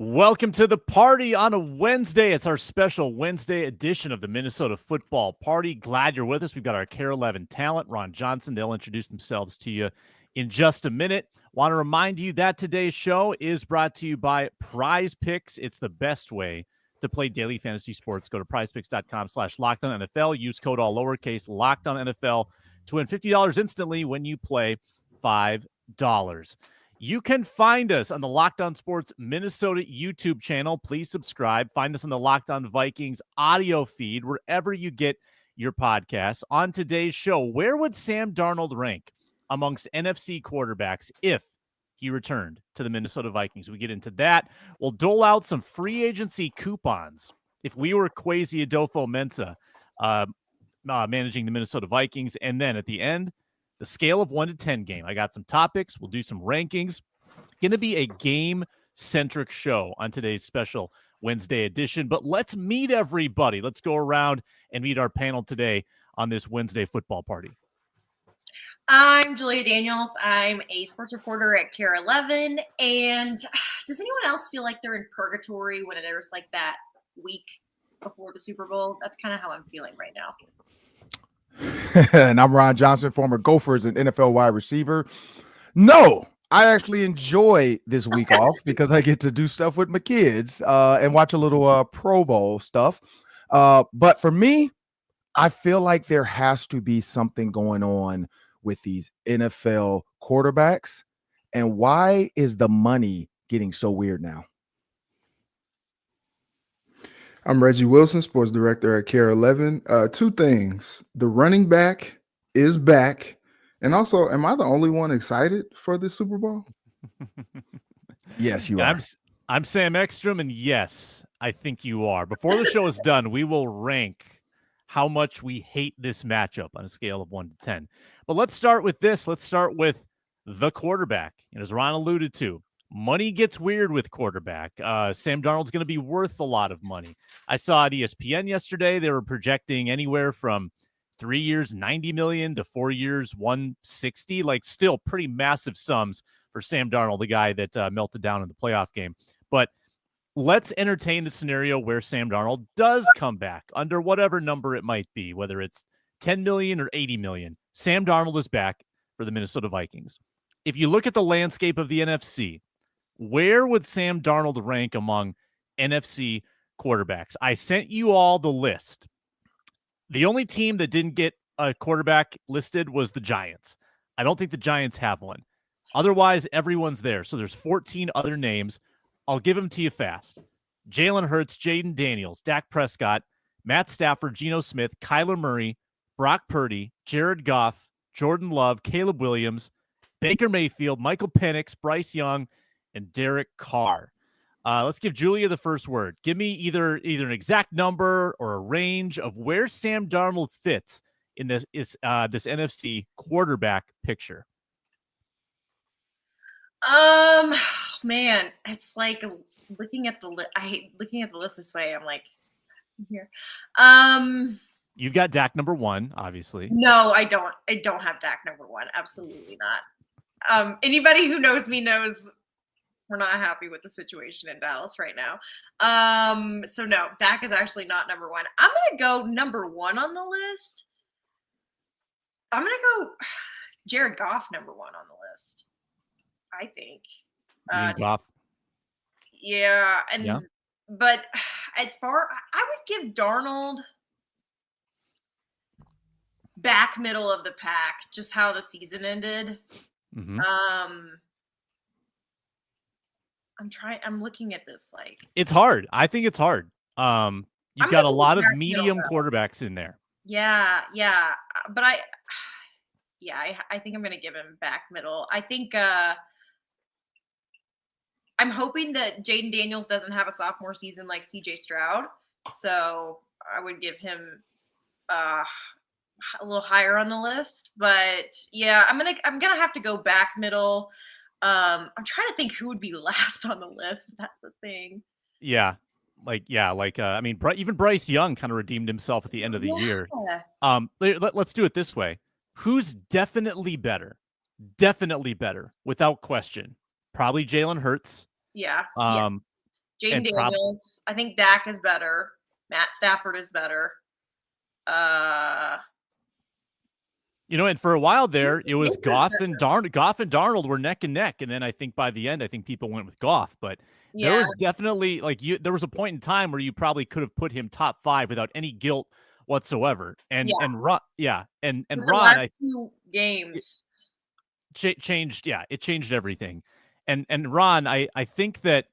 Welcome to the party on a Wednesday. It's our special Wednesday edition of the Minnesota Football Party. Glad you're with us. We've got our Care 11 talent, Ron Johnson. They'll introduce themselves to you in just a minute. Want to remind you that today's show is brought to you by Prize Picks. It's the best way to play daily fantasy sports. Go to prizepicks.com/LockedOnNFL. Use code all lowercase LockedOnNFL to win $50 instantly when you play $5. You can find us on the Locked On Sports Minnesota YouTube channel. Please subscribe. Find us on the Locked On Vikings audio feed, wherever you get your podcasts. On today's show, where would Sam Darnold rank amongst NFC quarterbacks if he returned to the Minnesota Vikings? We get into that. We'll dole out some free agency coupons. If we were Kwesi Adolfo-Mensah managing the Minnesota Vikings, and then at the end, the scale of 1 to 10 game. I got some topics. We'll do some rankings. Going to be a game-centric show on today's special Wednesday edition. But let's meet everybody. Let's go around and meet our panel today on this Wednesday football party. I'm Julia Daniels. I'm a sports reporter at Care 11. And does anyone else feel like they're in purgatory when there's like that week before the Super Bowl? That's kind of how I'm feeling right now. And I'm Ron Johnson, former Gophers and NFL wide receiver. No, I actually enjoy this week off because I get to do stuff with my kids and watch a little Pro Bowl stuff. But for me, I feel like there has to be something going on with these NFL quarterbacks. And why is the money getting so weird now? I'm Reggie Wilson, sports director at Care 11. Two things. The running back is back. And also, am I the only one excited for the Super Bowl? Yes, you are. I'm Sam Ekstrom, and yes, I think you are. Before the show is done, we will rank how much we hate this matchup on a scale of 1 to 10. But let's start with this. Let's start with the quarterback. And as Ron alluded to, money gets weird with quarterback. Sam Darnold's going to be worth a lot of money. I saw at ESPN yesterday, they were projecting anywhere from 3 years, $90 million to 4 years, $160, like still pretty massive sums for Sam Darnold, the guy that melted down in the playoff game. But let's entertain the scenario where Sam Darnold does come back under whatever number it might be, whether it's 10 million or 80 million. Sam Darnold is back for the Minnesota Vikings. If you look at the landscape of the NFC, where would Sam Darnold rank among NFC quarterbacks? I sent you all the list. The only team that didn't get a quarterback listed was the Giants. I don't think the Giants have one. Otherwise, everyone's there. So there's 14 other names. I'll give them to you fast. Jalen Hurts, Jaden Daniels, Dak Prescott, Matt Stafford, Geno Smith, Kyler Murray, Brock Purdy, Jared Goff, Jordan Love, Caleb Williams, Baker Mayfield, Michael Penix, Bryce Young, and Derek Carr. Let's give Julia the first word. Give me either an exact number or a range of where Sam Darnold fits in this NFC quarterback picture. Man, it's like looking at the list. I hate looking at the list this way. I'm like, here. You've got Dak number 1, obviously. No, I don't. I don't have Dak number 1. Absolutely not. Anybody who knows me knows we're not happy with the situation in Dallas right now. So no, Dak is actually not number 1. I'm going to go number 1 on the list. I'm going to go Jared Goff number 1 on the list, I think. Goff? Yeah. Yeah. But I would give Darnold back middle of the pack, just how the season ended. Mm-hmm. I'm looking at this like it's hard. I think it's hard. You've got a lot of medium quarterbacks in there. Yeah. But I think I'm going to give him back middle. I think I'm hoping that Jaden Daniels doesn't have a sophomore season like CJ Stroud. So I would give him a little higher on the list. But yeah, I'm gonna have to go back middle. I'm trying to think who would be last on the list. That's the thing. Yeah. I mean, even Bryce Young kind of redeemed himself at the end of the year. Let's do it this way. Who's definitely better? Definitely better, without question. Probably Jalen Hurts. Yeah. Yes. Jaden And Daniels. I think Dak is better. Matt Stafford is better. And for a while there, it was Goff and Darnold were neck and neck, and then I think by the end, I think people went with Goff. But there was definitely there was a point in time where you probably could have put him top 5 without any guilt whatsoever. And Ron, and the Ron, last 2 games changed. Yeah, it changed everything. And Ron, I think that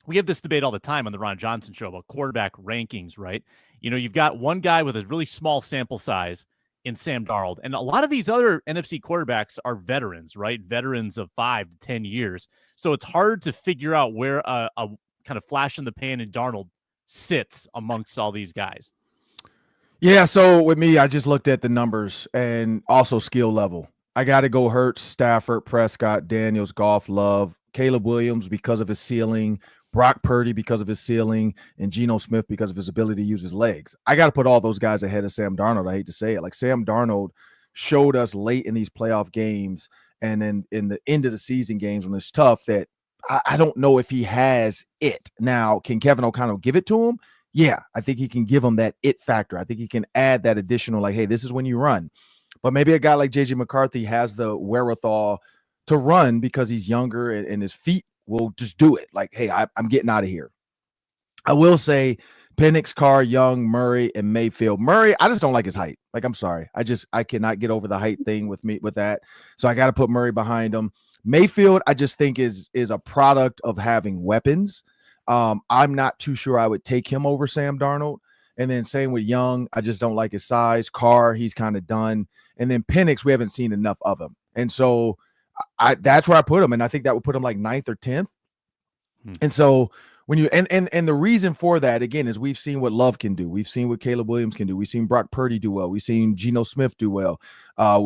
we have this debate all the time on the Ron Johnson show about quarterback rankings, right? You've got one guy with a really small sample size in Sam Darnold, and a lot of these other NFC quarterbacks are veterans, right? Veterans of 5 to 10 years. So it's hard to figure out where a kind of flash in the pan in Darnold sits amongst all these guys. Yeah, so with me, I just looked at the numbers and also skill level. I got to go Hurts, Stafford, Prescott, Daniels, Goff, Love, Caleb Williams because of his ceiling, Brock Purdy because of his ceiling, and Geno Smith because of his ability to use his legs. I got to put all those guys ahead of Sam Darnold. I hate to say it. Like, Sam Darnold showed us late in these playoff games and then in the end of the season games when it's tough that I don't know if he has it. Now, can Kevin O'Connell give it to him? Yeah, I think he can give him that it factor. I think he can add that additional, like, hey, this is when you run. But maybe a guy like J.J. McCarthy has the wherewithal to run because he's younger and his feet will just do it. Like, hey, I'm getting out of here. I will say Penix, Carr, Young, Murray, and Mayfield. Murray, I just don't like his height. Like, I'm sorry. I cannot get over the height thing with that. So I got to put Murray behind him. Mayfield, I just think is a product of having weapons. I'm not too sure I would take him over Sam Darnold. And then same with Young. I just don't like his size. Carr, he's kind of done. And then Penix, we haven't seen enough of him. And so that's where I put him. And I think that would put him like 9th or 10th. And so when you and the reason for that, again, is we've seen what Love can do. We've seen what Caleb Williams can do. We've seen Brock Purdy do well. We've seen Geno Smith do well.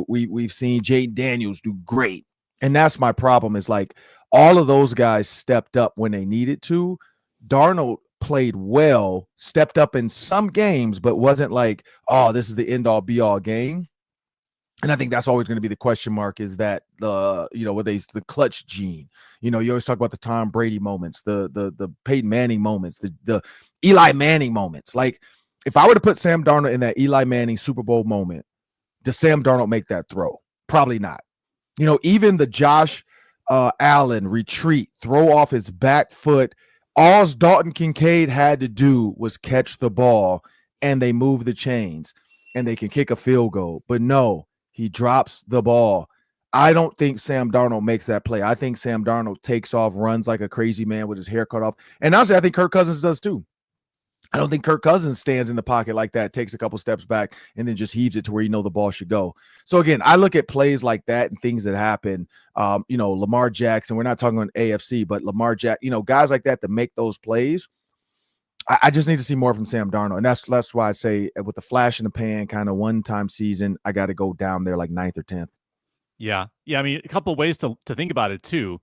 We've seen Jaden Daniels do great. And that's my problem is like all of those guys stepped up when they needed to. Darnold played well, stepped up in some games, but wasn't like, oh, this is the end all be all game. And I think that's always going to be the question mark is that the clutch gene. You always talk about the Tom Brady moments, the Peyton Manning moments, the Eli Manning moments. Like if I were to put Sam Darnold in that Eli Manning Super Bowl moment, does Sam Darnold make that throw? Probably not. Even the Josh Allen retreat, throw off his back foot, all Dalton Kincaid had to do was catch the ball and they move the chains and they can kick a field goal. But no, he drops the ball. I don't think Sam Darnold makes that play. I think Sam Darnold takes off, runs like a crazy man with his hair cut off. And honestly, I think Kirk Cousins does too. I don't think Kirk Cousins stands in the pocket like that, takes a couple steps back, and then just heaves it to where the ball should go. So again, I look at plays like that and things that happen. Lamar Jackson, we're not talking on AFC, but Lamar Jackson, guys like that make those plays. I just need to see more from Sam Darnold. And that's why I say with the flash in the pan kind of one-time season, I got to go down there like 9th or 10th. Yeah. I mean, a couple of ways to think about it too.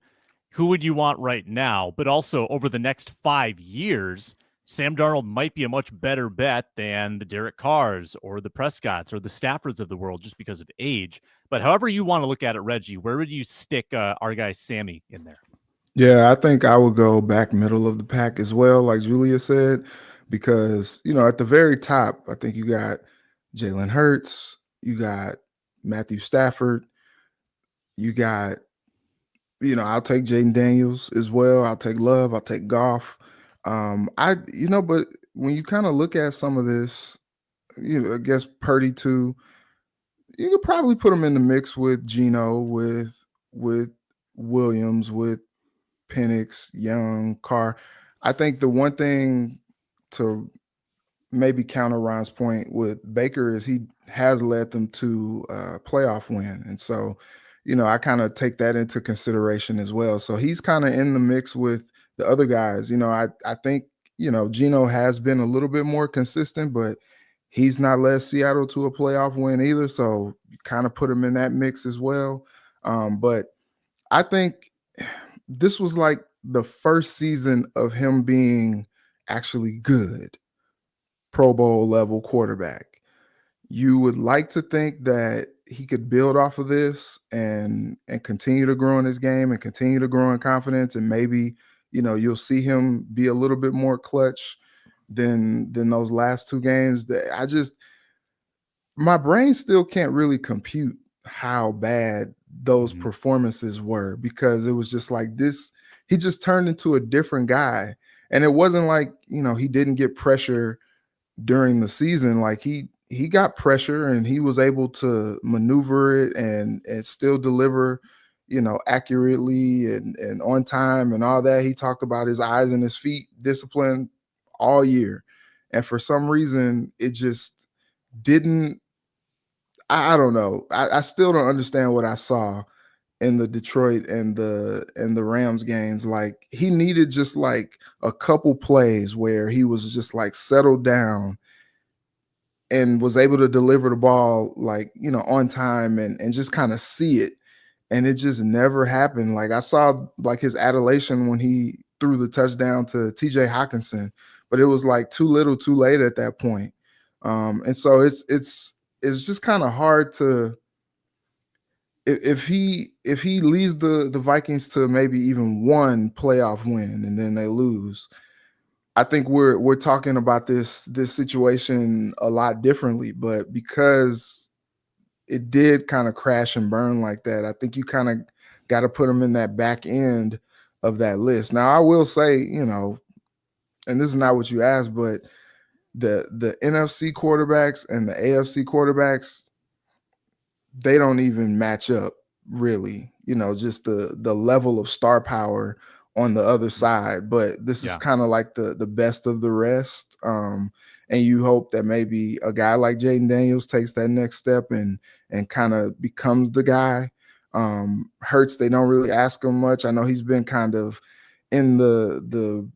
Who would you want right now? But also over the next 5 years, Sam Darnold might be a much better bet than the Derek Carrs or the Prescotts or the Staffords of the world just because of age. But however you want to look at it, Reggie, where would you stick our guy Sammy in there? Yeah, I think I would go back middle of the pack as well, like Julia said, because, at the very top, I think you got Jalen Hurts, you got Matthew Stafford, you got, I'll take Jaden Daniels as well. I'll take Love, I'll take Goff. But when you kind of look at some of this, I guess Purdy too, you could probably put him in the mix with Geno, with Williams, with Penix, Young, Carr. I think the one thing to maybe counter Ron's point with Baker is he has led them to a playoff win. And so, I kind of take that into consideration as well. So he's kind of in the mix with the other guys. I think, Geno has been a little bit more consistent, but he's not led Seattle to a playoff win either. So you kind of put him in that mix as well. But I think this was like the first season of him being actually good, Pro Bowl level quarterback. You would like to think that he could build off of this and continue to grow in his game and continue to grow in confidence and maybe, you'll see him be a little bit more clutch than those last two games. That my brain still can't really compute how bad those performances were, because it was just like this. He just turned into a different guy. And it wasn't like, he didn't get pressure during the season. Like he got pressure and he was able to maneuver it and still deliver, accurately and on time and all that. He talked about his eyes and his feet discipline all year. And for some reason, it just didn't. I don't know. I still don't understand what I saw in the Detroit and the Rams games. Like, he needed just like a couple plays where he was just like settled down and was able to deliver the ball like, on time and just kind of see it. And it just never happened. Like, I saw like his adulation when he threw the touchdown to TJ Hawkinson, but it was like too little too late at that point. And so it's just kind of hard to, if he leads the Vikings to maybe even one playoff win and then they lose, I think we're talking about this situation a lot differently. But because it did kind of crash and burn like that, I think you kind of got to put him in that back end of that list. Now, I will say, and this is not what you asked, but the NFC quarterbacks and the AFC quarterbacks, they don't even match up really, just the level of star power on the other side. But this is kind of like the best of the rest. And you hope that maybe a guy like Jaden Daniels takes that next step and kind of becomes the guy. Hurts, they don't really ask him much. I know he's been kind of in the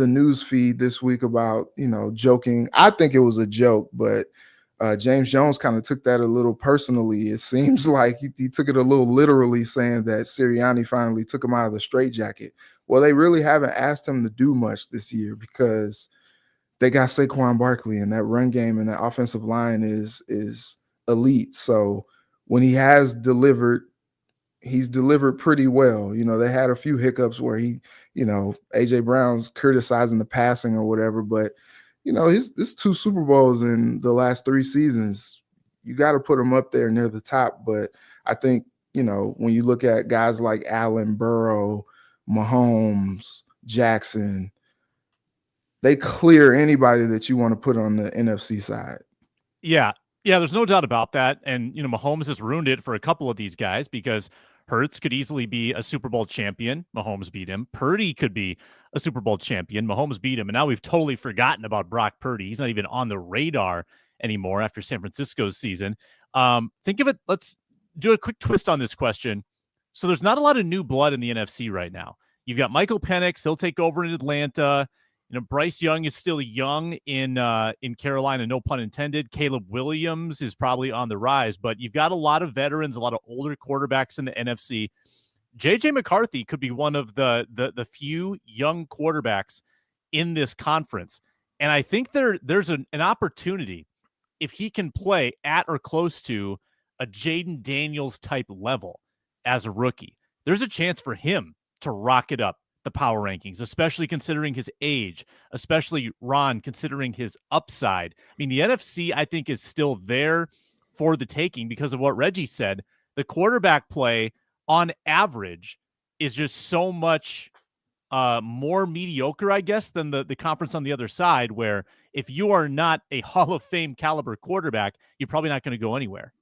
news feed this week about, joking. I think it was a joke, but James Jones kind of took that a little personally. It seems like he took it a little literally, saying that Sirianni finally took him out of the straitjacket. Well, they really haven't asked him to do much this year because they got Saquon Barkley, and that run game and that offensive line is elite. So when he has delivered, he's delivered pretty well. They had a few hiccups where AJ Brown's criticizing the passing or whatever, but his 2 Super Bowls in the last 3 seasons, you got to put him up there near the top. But I think, when you look at guys like Allen, Burrow, Mahomes, Jackson, they clear anybody that you want to put on the NFC side. Yeah, there's no doubt about that. And, Mahomes has ruined it for a couple of these guys because Hurts could easily be a Super Bowl champion. Mahomes beat him. Purdy could be a Super Bowl champion. Mahomes beat him. And now we've totally forgotten about Brock Purdy. He's not even on the radar anymore after San Francisco's season. Think of it. Let's do a quick twist on this question. So there's not a lot of new blood in the NFC right now. You've got Michael Penix. He'll take over in Atlanta. Bryce Young is still young in Carolina, no pun intended. Caleb Williams is probably on the rise, but you've got a lot of veterans, a lot of older quarterbacks in the NFC. J.J. McCarthy could be one of the few young quarterbacks in this conference. And I think there's an opportunity, if he can play at or close to a Jaden Daniels type level as a rookie, there's a chance for him to rocket up the power rankings, especially considering his age, especially Ron, considering his upside. I mean, the NFC, I think, is still there for the taking because of what Reggie said. The quarterback play on average is just so much more mediocre, I guess, than the conference on the other side, where if you are not a Hall of Fame caliber quarterback, you're probably not going to go anywhere.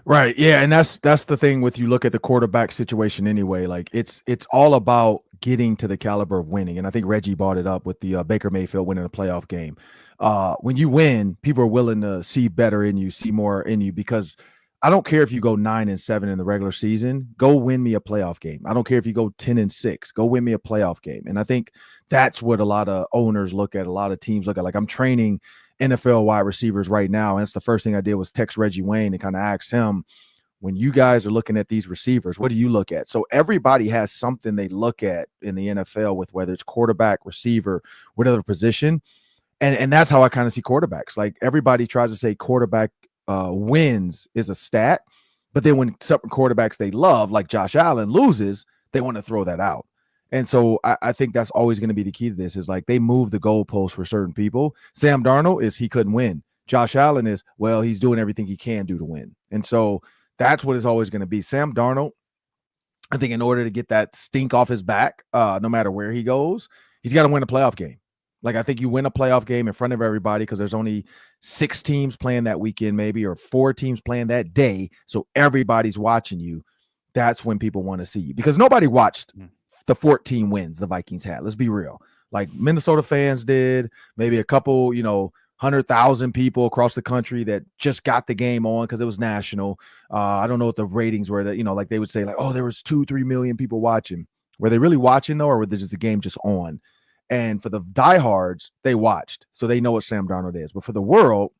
Right. Yeah. And that's the thing with, you look at the quarterback situation anyway, like it's all about getting to the caliber of winning. And I think Reggie brought it up with the Baker Mayfield winning a playoff game. When you win, people are willing to see better in you, see more in you, because I don't care if you go 9-7 in the regular season, go win me a playoff game. I don't care if you go 10-6, go win me a playoff game. And I think that's what a lot of owners look at, a lot of teams look at. Like, I'm training NFL wide receivers right now, and that's the first thing I did was text Reggie Wayne and kind of ask him, when you guys are looking at these receivers, what do you look at? So everybody has something they look at in the NFL, with whether it's quarterback, receiver, whatever position. And that's how I kind of see quarterbacks. Like, everybody tries to say quarterback wins is a stat, but then when certain quarterbacks they love, like Josh Allen, loses, they want to throw that out. And so I think that's always going to be the key to this is like they move the goalposts for certain people. Sam Darnold is he couldn't win. Josh Allen is, well, he's doing everything he can do to win. And so that's what it's always going to be. Sam Darnold, I think in order to get that stink off his back, no matter where he goes, he's got to win a playoff game. Like I think you win a playoff game in front of everybody because there's only 6 teams playing that weekend maybe or 4 teams playing that day. So everybody's watching you. That's when people want to see you because nobody watched the 14 wins the Vikings had. Let's be real. Like Minnesota fans did, maybe a couple, 100,000 people across the country that just got the game on because it was national. I don't know what the ratings were that, like they would say like, oh, there was 2-3 million people watching. Were they really watching though, or were they just the game just on? And for the diehards, they watched. So they know what Sam Darnold is. But for the world,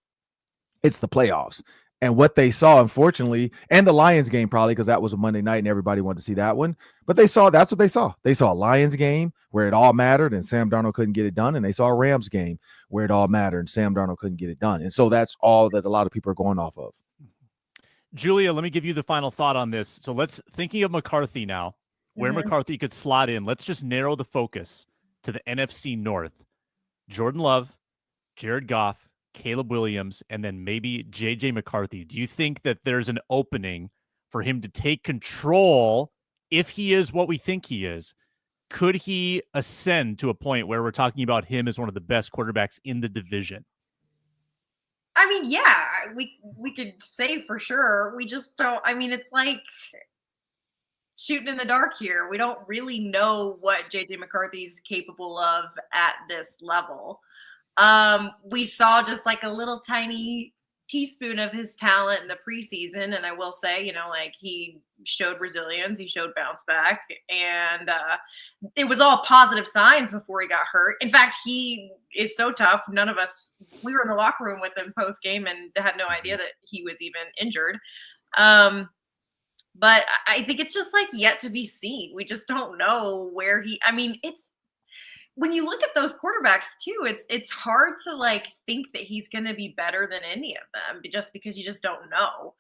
it's the playoffs. And what they saw, unfortunately, and the Lions game probably because that was a Monday night and everybody wanted to see that one. But that's what they saw. They saw a Lions game where it all mattered and Sam Darnold couldn't get it done. And they saw a Rams game where it all mattered and Sam Darnold couldn't get it done. And so that's all that a lot of people are going off of. Julia, let me give you the final thought on this. So thinking of McCarthy now, where McCarthy could slot in. Let's just narrow the focus to the NFC North. Jordan Love, Jared Goff, Caleb Williams, and then maybe J.J. McCarthy. Do you think that there's an opening for him to take control if he is what we think he is? Could he ascend to a point where we're talking about him as one of the best quarterbacks in the division? I mean, yeah, we could say for sure. We just don't. I mean, it's like shooting in the dark here. We don't really know what J.J. McCarthy's capable of at this level. We saw just like a little tiny teaspoon of his talent in the preseason. And I will say, like he showed resilience, he showed bounce back, and it was all positive signs before he got hurt. In fact, he is so tough. None of us, we were in the locker room with him post game and had no idea that he was even injured. But I think it's just like yet to be seen. We just don't know where it's, when you look at those quarterbacks too, it's hard to like think that he's going to be better than any of them just because you just don't know.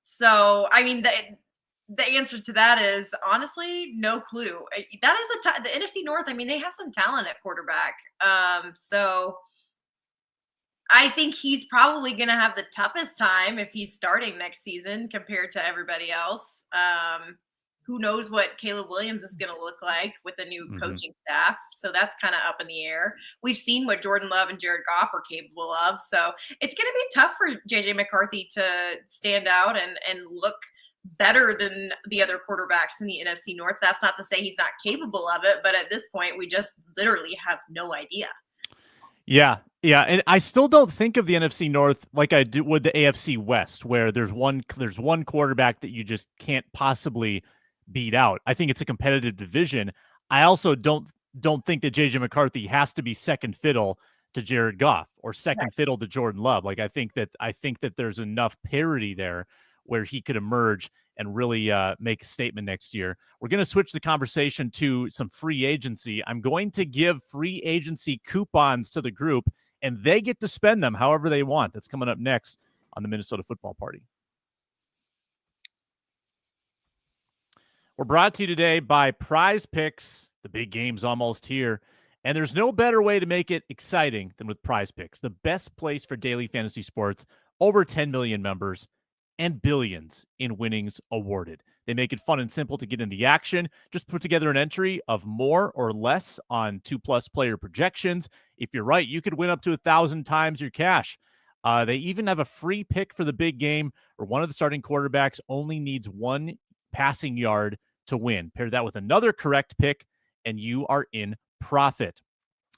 So, I mean, the answer to that is honestly, no clue. That is the NFC North. I mean, they have some talent at quarterback. So I think he's probably going to have the toughest time if he's starting next season compared to everybody else. Who knows what Caleb Williams is going to look like with a new coaching staff. So that's kind of up in the air. We've seen what Jordan Love and Jared Goff are capable of. So it's going to be tough for J.J. McCarthy to stand out and look better than the other quarterbacks in the NFC North. That's not to say he's not capable of it, but at this point, we just literally have no idea. Yeah. And I still don't think of the NFC North like I do with the AFC West, where there's one quarterback that you just can't possibly beat out. I think it's a competitive division. I also don't think that J.J. McCarthy has to be second fiddle to Jared Goff or second fiddle to Jordan Love. Like I think that there's enough parity there where he could emerge and really make a statement next year. We're going to switch the conversation to some free agency. I'm going to give free agency coupons to the group, and they get to spend them however they want. That's coming up next on the Minnesota Football Party. We're brought to you today by Prize Picks. The big game's almost here, and there's no better way to make it exciting than with Prize Picks, the best place for daily fantasy sports, over 10 million members, and billions in winnings awarded. They make it fun and simple to get in the action. Just put together an entry of more or less on 2+ player projections. If you're right, you could win up to 1,000 times your cash. They even have a free pick for the big game where one of the starting quarterbacks only needs one passing yard to win. Pair that with another correct pick, and you are in profit.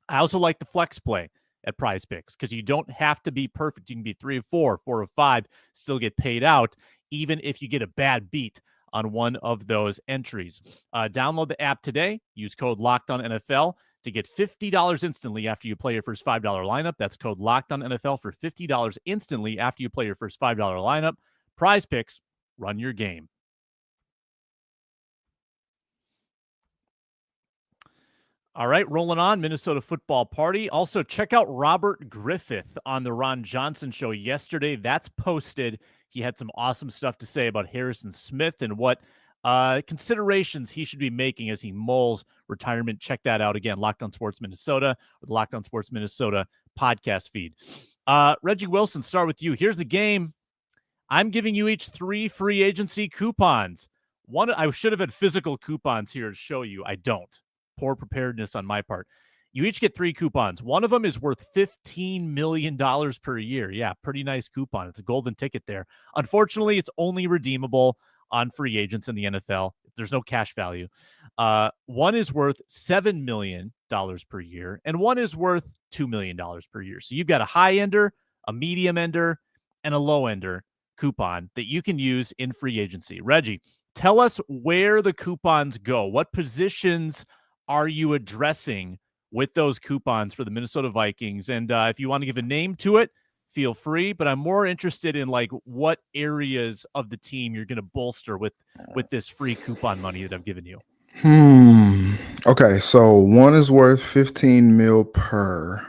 I also like the flex play at Prize Picks because you don't have to be perfect. You can be 3 of 4, 4 of 5, still get paid out, even if you get a bad beat on one of those entries. Download the app today. Use code LOCKEDONNFL to get $50 instantly after you play your first $5 lineup. That's code LOCKEDONNFL for $50 instantly after you play your first $5 lineup. Prize Picks, run your game. All right, rolling on, Minnesota Football Party. Also, check out Robert Griffith on the Ron Johnson Show yesterday. That's posted. He had some awesome stuff to say about Harrison Smith and what considerations he should be making as he mulls retirement. Check that out again. Locked On Sports Minnesota with Locked On Sports Minnesota podcast feed. Reggie Wilson, start with you. Here's the game. I'm giving you each 3 free agency coupons. One, I should have had physical coupons here to show you. I don't. Poor preparedness on my part. You each get 3 coupons. One of them is worth $15 million per year. Yeah, pretty nice coupon. It's a golden ticket there. Unfortunately, it's only redeemable on free agents in the NFL. There's no cash value. One is worth $7 million per year, and one is worth $2 million per year. So you've got a high ender, a medium ender, and a low ender coupon that you can use in free agency. Reggie, tell us where the coupons go. What positions are you addressing with those coupons for the Minnesota Vikings? And if you want to give a name to it, feel free, but I'm more interested in like what areas of the team you're going to bolster with this free coupon money that I've given you. Okay, so one is worth 15 mil per.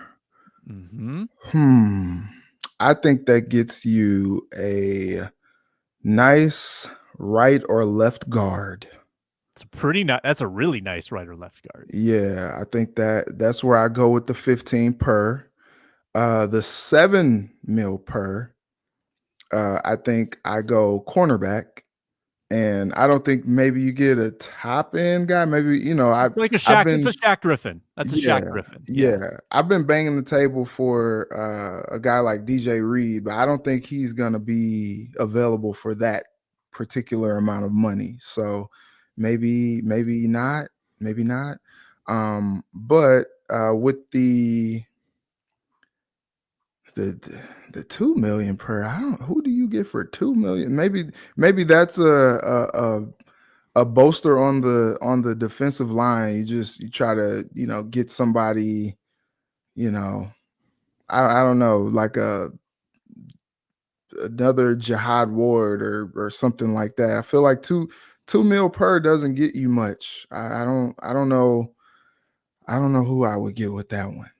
I think that gets you a nice right or left guard. It's pretty nice. That's a really nice right or left guard. Yeah, I think that's where I go with the 15 per. The 7 mil per, I think I go cornerback, and I don't think maybe you get a top end guy. Maybe, it's like a Shaq. It's a Shaq Griffin. That's a Shaq Griffin. Yeah. I've been banging the table for a guy like DJ Reed, but I don't think he's going to be available for that particular amount of money. So maybe not. But with the 2 million per, who do you get for 2 million? Maybe that's a bolster on the defensive line. You try to, get somebody, I don't know, like another Jihad Ward or something like that. I feel like 2 mil per doesn't get you much. I don't know who I would get with that one.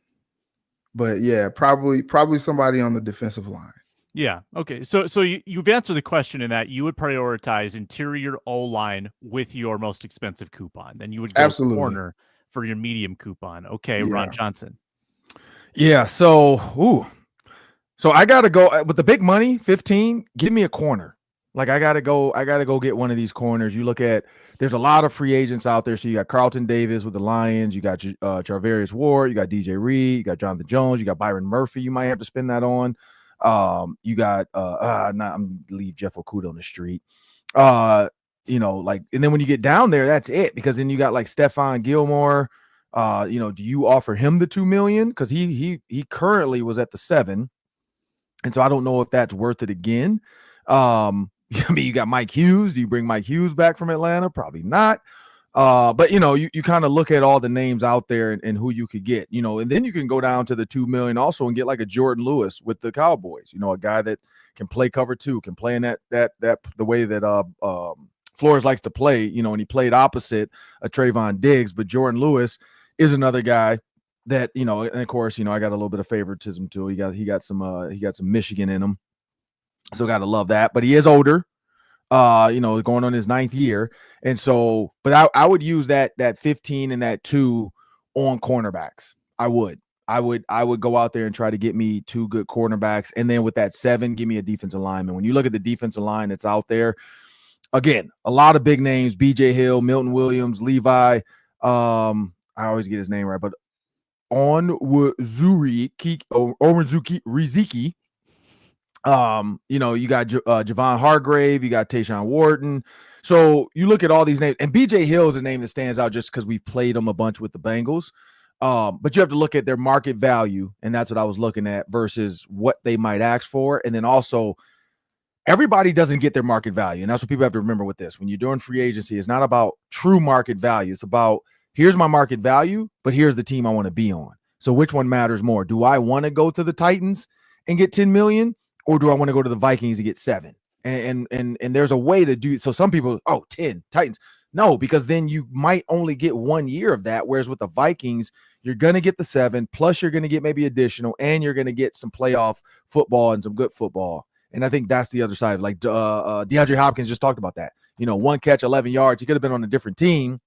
But yeah, probably somebody on the defensive line. Yeah. Okay. So you've answered the question in that you would prioritize interior O-line with your most expensive coupon. Then you would go corner for your medium coupon. Okay, yeah. Ron Johnson. Yeah. So I got to go with the big money, 15. Give me a corner. Like I gotta go get one of these corners. You look at, there's a lot of free agents out there. So you got Carlton Davis with the Lions, you got Charvarius Ward, you got DJ Reed, you got Jonathan Jones, you got Byron Murphy. You might have to spend that on. You got I'm leave Jeff Okudah on the street. And then when you get down there, that's it, because then you got like Stephon Gilmore. Do you offer him the 2 million? Because he currently was at the 7, and so I don't know if that's worth it again. I mean, you got Mike Hughes. Do you bring Mike Hughes back from Atlanta? Probably not. But you kind of look at all the names out there and who you could get, and then you can go down to the 2 million also and get like a Jordan Lewis with the Cowboys, a guy that can play cover 2, can play in that the way that Flores likes to play, and he played opposite Trayvon Diggs. But Jordan Lewis is another guy that, and of course, I got a little bit of favoritism too. He got some Michigan in him. So got to love that, but he is older, going on his 9th year. And so, but I would use that 15 and that 2 on cornerbacks. I would go out there and try to get me 2 good cornerbacks. And then with that 7, give me a defensive lineman. When you look at the defensive line that's out there, again, a lot of big names, BJ Hill, Milton Williams, Levi. I always get his name right, but Onwuzurike. You got Javon Hargrave, you got Tayshaun Wharton. So you look at all these names, and BJ Hill is a name that stands out just because we played him a bunch with the Bengals. But you have to look at their market value, and that's what I was looking at versus what they might ask for. And then also, everybody doesn't get their market value, and that's what people have to remember with this. When you're doing free agency, it's not about true market value. It's about, here's my market value, but here's the team I want to be on. So which one matters more? Do I want to go to the Titans and get 10 million? Or do I want to go to the Vikings and get 7? And there's a way to do. So some people, 10 Titans. No, because then you might only get 1 year of that. Whereas with the Vikings, you're going to get the 7, plus you're going to get maybe additional, and you're going to get some playoff football and some good football. And I think that's the other side. Like DeAndre Hopkins just talked about that. one catch, 11 yards. He could have been on a different team,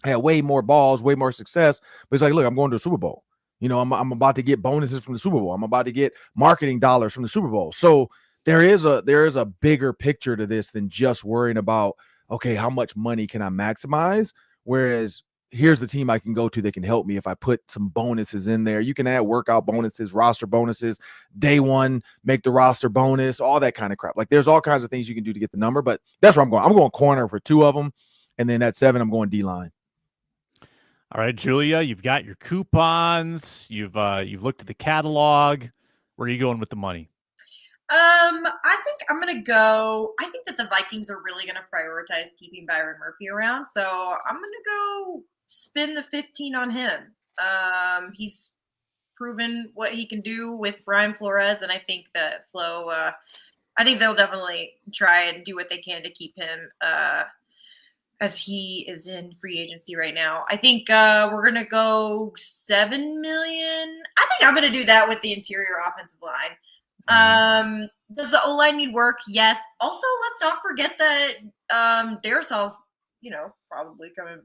had way more balls, way more success. But he's like, look, I'm going to the Super Bowl. I'm about to get bonuses from the Super Bowl. I'm about to get marketing dollars from the Super Bowl. So there is a bigger picture to this than just worrying about, okay, how much money can I maximize? Whereas here's the team I can go to that can help me if I put some bonuses in there. You can add workout bonuses, roster bonuses, day one, make the roster bonus, all that kind of crap. Like there's all kinds of things you can do to get the number, but that's where I'm going. I'm going corner for 2 of them. And then at 7, I'm going D-line. All right, Julia, you've got your coupons. You've looked at the catalog. Where are you going with the money? I think I'm gonna go. I think that the Vikings are really gonna prioritize keeping Byron Murphy around. So I'm gonna go spin the 15 on him. He's proven what he can do with Brian Flores, and I think that Flo. I think they'll definitely try and do what they can to keep him. As he is in free agency right now. I think we're going to go $7 million. I think I'm going to do that with the interior offensive line. Does the O-line need work? Yes. Also, let's not forget that Darisal's, probably coming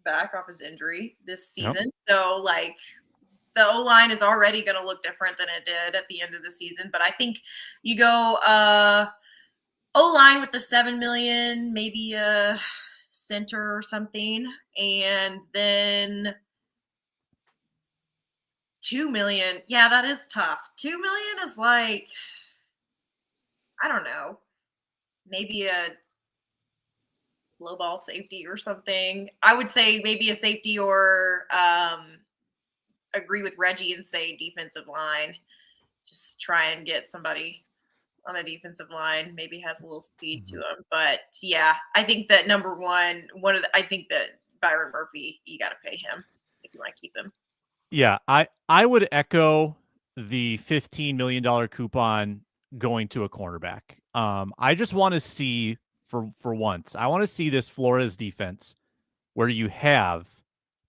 back off his injury this season. Yep. So, the O-line is already going to look different than it did at the end of the season. But I think you go O-line with the $7 million, maybe center or something, and then $2 million. Yeah, that is tough. $2 million is I don't know, maybe a low ball safety or something. I would say maybe a safety, or agree with Reggie and say defensive line. Just try and get somebody on the defensive line, maybe has a little speed to him. But yeah, I think that number one, I think that Byron Murphy, you got to pay him if you want to keep him. Yeah, I would echo the $15 million coupon going to a cornerback. I just want to see for once, I want to see this Flores defense where you have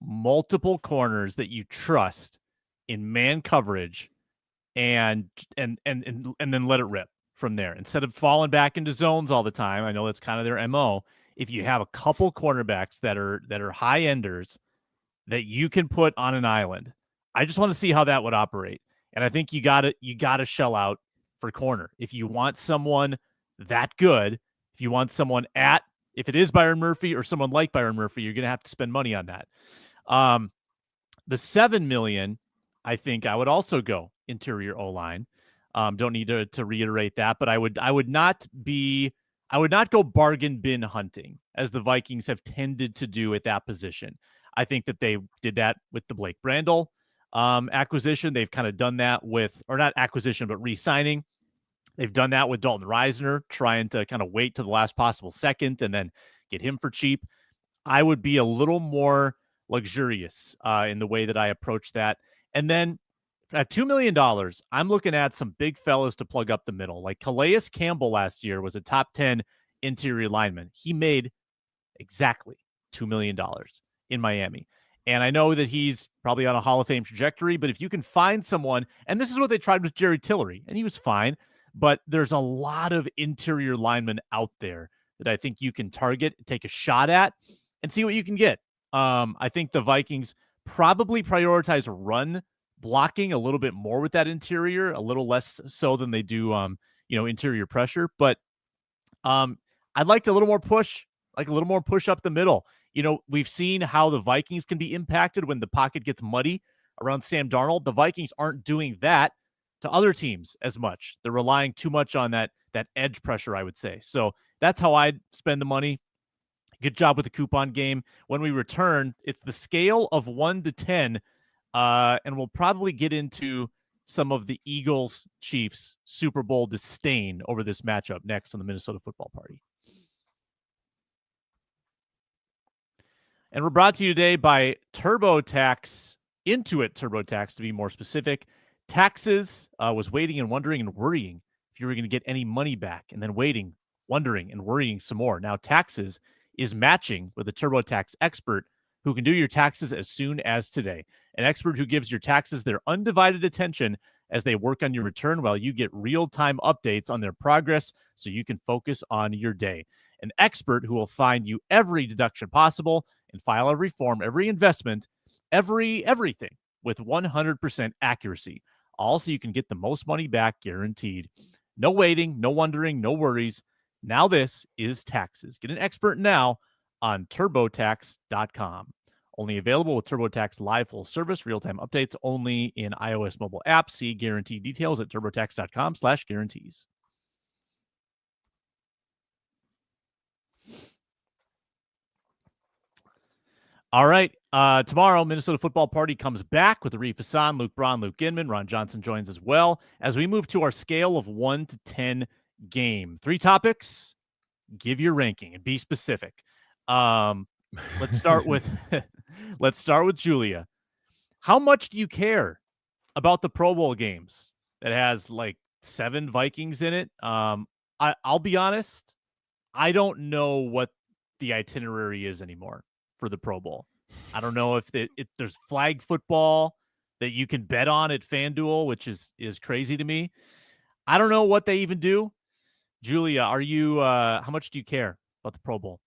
multiple corners that you trust in man coverage and then let it rip from there instead of falling back into zones all the time. I know that's kind of their MO. If you have a couple cornerbacks that are high enders that you can put on an island, I just want to see how that would operate. And I think you gotta shell out for corner. If you want someone that good, if you want someone if it is Byron Murphy or someone like Byron Murphy, you're gonna have to spend money on that. The $7 million, I think I would also go interior O-line. Don't need to reiterate that, but I would not go bargain bin hunting as the Vikings have tended to do at that position. I think that they did that with the Blake Brandel acquisition. They've kind of done that or not acquisition, but re-signing. They've done that with Dalton Reisner, trying to kind of wait to the last possible second and then get him for cheap. I would be a little more luxurious in the way that I approach that. And then at $2 million, I'm looking at some big fellas to plug up the middle. Like Calais Campbell last year was a top 10 interior lineman. He made exactly $2 million in Miami. And I know that he's probably on a Hall of Fame trajectory, but if you can find someone, and this is what they tried with Jerry Tillery, and he was fine, but there's a lot of interior linemen out there that I think you can target, take a shot at, and see what you can get. I think the Vikings probably prioritize run blocking a little bit more with that interior, a little less so than they do, interior pressure. But I'd like a little more push, up the middle. We've seen how the Vikings can be impacted when the pocket gets muddy around Sam Darnold. The Vikings aren't doing that to other teams as much. They're relying too much on that edge pressure, I would say. So that's how I'd spend the money. Good job with the coupon game. When we return, it's the scale of 1 to 10, and we'll probably get into some of the Eagles-Chiefs Super Bowl disdain over this matchup next on the Minnesota Football Party. And we're brought to you today by TurboTax, Intuit TurboTax to be more specific. Taxes was waiting and wondering and worrying if you were going to get any money back, and then waiting, wondering, and worrying some more. Now Taxes is matching with a TurboTax expert who can do your taxes as soon as today. An expert who gives your taxes their undivided attention as they work on your return while you get real-time updates on their progress so you can focus on your day. An expert who will find you every deduction possible and file every form, every investment, everything with 100% accuracy. All so you can get the most money back guaranteed. No waiting, no wondering, no worries. Now this is taxes. Get an expert now on TurboTax.com. Only available with TurboTax Live full service, real-time updates only in iOS mobile app. See guarantee details at TurboTax.com/guarantees. All right. Tomorrow, Minnesota Football Party comes back with Arif Hassan, Luke Braun, Luke Inman. Ron Johnson joins as well as we move to our scale of 1 to 10 game. 3 topics. Give your ranking and be specific. Let's start with Julia. How much do you care about the Pro Bowl games that has like 7 Vikings in it? I'll be honest. I don't know what the itinerary is anymore for the Pro Bowl. I don't know if there's flag football that you can bet on at FanDuel, which is crazy to me. I don't know what they even do. Julia, are you how much do you care about the Pro Bowl?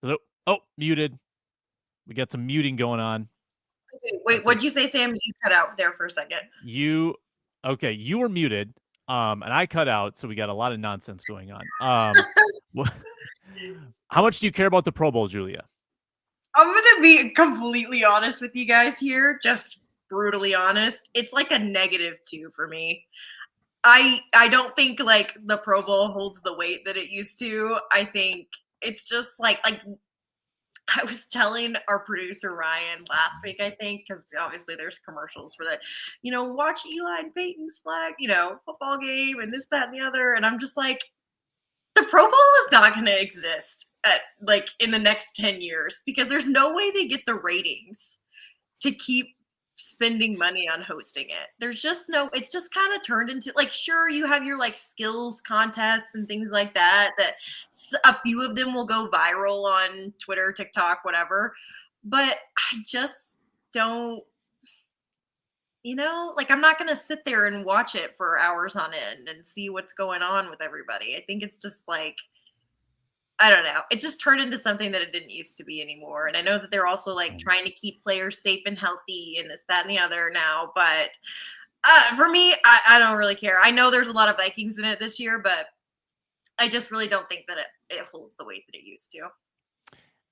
Hello? Oh, muted. We got some muting going on. Wait, what'd you say, Sam? You cut out there for a second. You were muted. And I cut out, so we got a lot of nonsense going on. How much do you care about the Pro Bowl, Julia? I'm gonna be completely honest with you guys here, just brutally honest. It's like a -2 for me. I don't think like the Pro Bowl holds the weight that it used to. I think it's just like I was telling our producer Ryan last week, I think, because obviously there's commercials for that, watch Eli and Peyton's flag, football game and this, that, and the other. And I'm just like, the Pro Bowl is not going to exist in the next 10 years because there's no way they get the ratings to keep spending money on hosting it. There's just it's just kind of turned into sure, you have your skills contests and things like that a few of them will go viral on Twitter, TikTok, whatever, but I just don't, I'm not going to sit there and watch it for hours on end and see what's going on with everybody. I think it's just I don't know. It's just turned into something that it didn't used to be anymore. And I know that they're also trying to keep players safe and healthy and this, that, and the other now. But for me, I don't really care. I know there's a lot of Vikings in it this year, but I just really don't think that it holds the weight that it used to.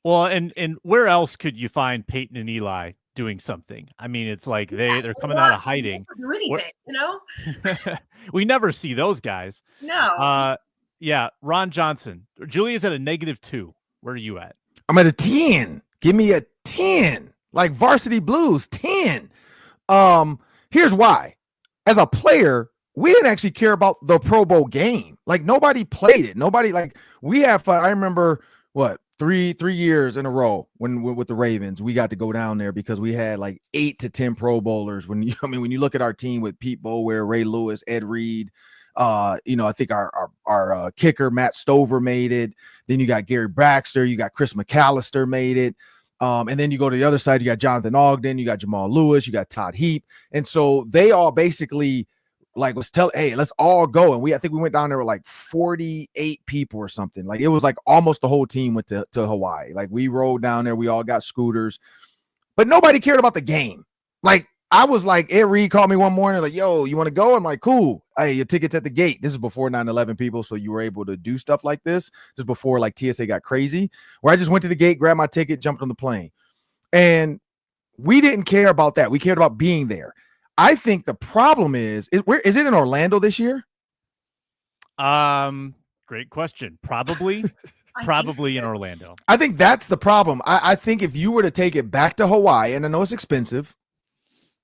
Well, and where else could you find Peyton and Eli doing something? I mean, it's like they're coming out of hiding. Do anything, We never see those guys. No. Yeah, Ron Johnson. Julia's at a -2. Where are you at? I'm at a 10. Give me a 10. Like Varsity Blues, 10. Here's why. As a player, we didn't actually care about the Pro Bowl game. Nobody played it. Nobody we have fun. I remember three years in a row when with the Ravens, we got to go down there because we had 8 to 10 Pro Bowlers. When you look at our team with Pete Bower, Ray Lewis, Ed Reed, I think our kicker Matt Stover made it. Then you got Gary Baxter, you got Chris McAllister made it. And then you go to the other side, you got Jonathan Ogden, you got Jamal Lewis, you got Todd Heap. And so they all basically hey, let's all go. And I think we went down there with 48 people or something. It was almost the whole team went to Hawaii. We rode down there, we all got scooters, but nobody cared about the game. I was Ed Reed called me one morning, yo, you want to go? I'm like, cool. Hey, your ticket's at the gate. This is before 9/11 people. So you were able to do stuff like this just before TSA got crazy, where I just went to the gate, grabbed my ticket, jumped on the plane. And we didn't care about that. We cared about being there. I think the problem is it in Orlando this year? Great question. Probably in Orlando. I think that's the problem. I think if you were to take it back to Hawaii, and I know it's expensive,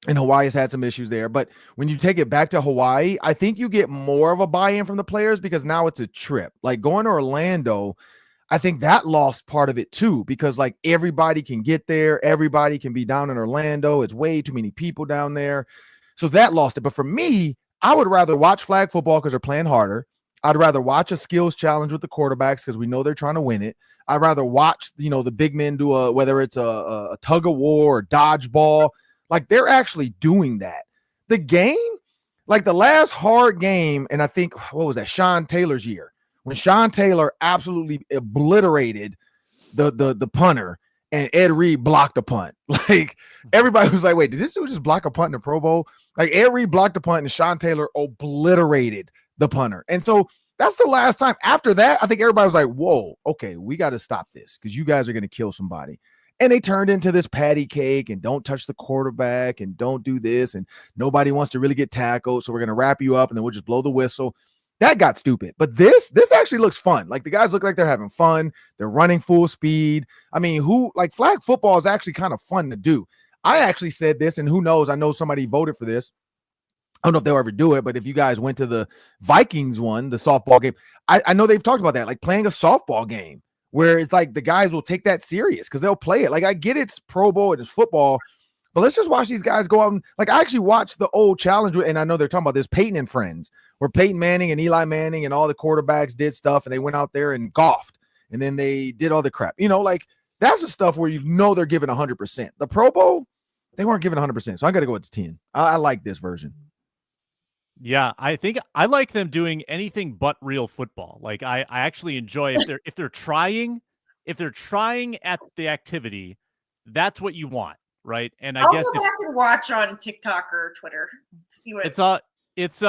and Hawaii has had some issues there, but when you take it back to Hawaii, I think you get more of a buy-in from the players because now it's a trip. Going to Orlando, I think that lost part of it too, because everybody can get there. Everybody can be down in Orlando. It's way too many people down there. So that lost it. But for me, I would rather watch flag football because they're playing harder. I'd rather watch a skills challenge with the quarterbacks because we know they're trying to win it. I'd rather watch, the big men do whether it's a tug of war or dodgeball. Like they're actually doing that. The game, like the last hard game, and I think, what was that? Sean Taylor's year, when Sean Taylor absolutely obliterated the punter and Ed Reed blocked a punt. Like everybody was like, wait, did this dude just block a punt in the Pro Bowl? Like Ed Reed blocked a punt and Sean Taylor obliterated the punter. And so that's the last time. After that, I think everybody was like, whoa, okay, we got to stop this because you guys are going to kill somebody. And they turned into this patty cake and don't touch the quarterback and don't do this. And nobody wants to really get tackled. So we're going to wrap you up and then we'll just blow the whistle. That got stupid. But this actually looks fun. Like the guys look like they're having fun. They're running full speed. I mean, flag football is actually kind of fun to do. I actually said this, and who knows? I know somebody voted for this. I don't know if they'll ever do it, but if you guys went to the Vikings one, the softball game, I know they've talked about that, like playing a softball game where it's like the guys will take that serious because they'll play it. Like I get it's Pro Bowl and it's football, but let's just watch these guys go out and like I actually watched the old challenge, and I know they're talking about this Peyton and Friends, where Peyton Manning and Eli Manning and all the quarterbacks did stuff and they went out there and golfed and then they did all the crap. You know, like that's the stuff where you know they're giving 100%. The Pro Bowl, they weren't giving 100%. So I got to go with 10. I like this version. Yeah, I think I like them doing anything but real football. Like I actually enjoy if they're trying at the activity, that's what you want, right? And I'll go back and watch on TikTok or Twitter. See what it's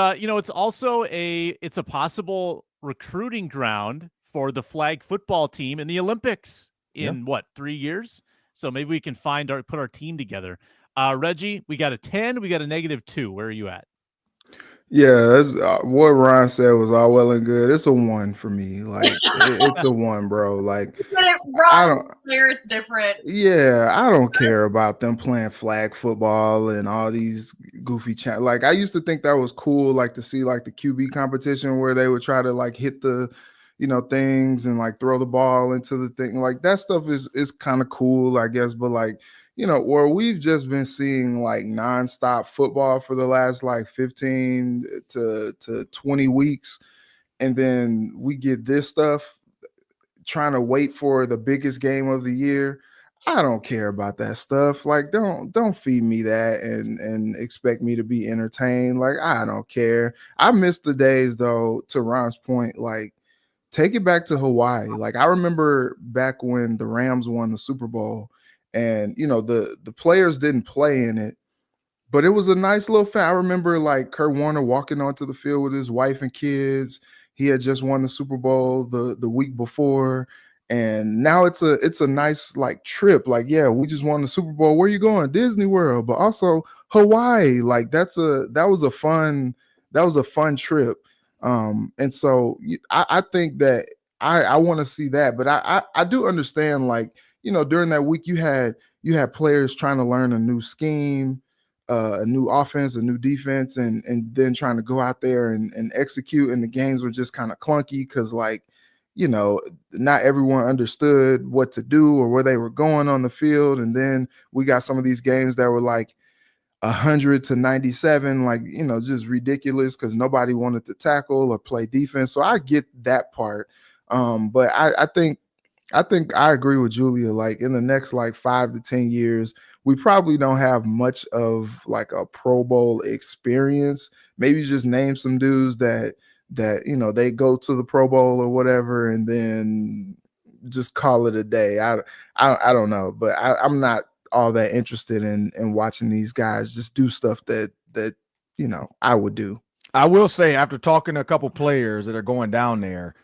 also a possible recruiting ground for the flag football team in the Olympics in 3 years? So maybe we can put our team together. Reggie, we got a 10, we got a -2. Where are you at? Yeah, that's, what Ron said was all well and good. It's a 1 for me. Like it's a 1, bro. Like I don't clear. It's different. Yeah, I don't care about them playing flag football and all these goofy like I used to think that was cool, like to see like the QB competition where they would try to like hit the things and like throw the ball into the thing. Like that stuff is kind of cool, I guess, but like where we've just been seeing like nonstop football for the last like 15 to 20 weeks. And then we get this stuff trying to wait for the biggest game of the year. I don't care about that stuff. Like, don't feed me that and expect me to be entertained. Like, I don't care. I miss the days though, to Ron's point, like take it back to Hawaii. Like I remember back when the Rams won the Super Bowl. And the players didn't play in it, but it was a nice little fan. I remember like Kurt Warner walking onto the field with his wife and kids. He had just won the Super Bowl the week before, and now it's a nice like trip. Like, yeah, we just won the Super Bowl. Where you going? Disney World, but also Hawaii. Like that was a fun trip. And so I think that I want to see that, but I do understand like. During that week, you had players trying to learn a new scheme, a new offense, a new defense, and then trying to go out there and execute. And the games were just kind of clunky because, like, not everyone understood what to do or where they were going on the field. And then we got some of these games that were like 100 to 97, like, just ridiculous because nobody wanted to tackle or play defense. So I get that part. But I think I agree with Julia. Like in the next like 5 to 10 years, we probably don't have much of like a Pro Bowl experience. Maybe just name some dudes that they go to the Pro Bowl or whatever, and then just call it a day. I don't know, but I'm not all that interested in watching these guys just do stuff that I would do. I will say, after talking to a couple players that are going down there,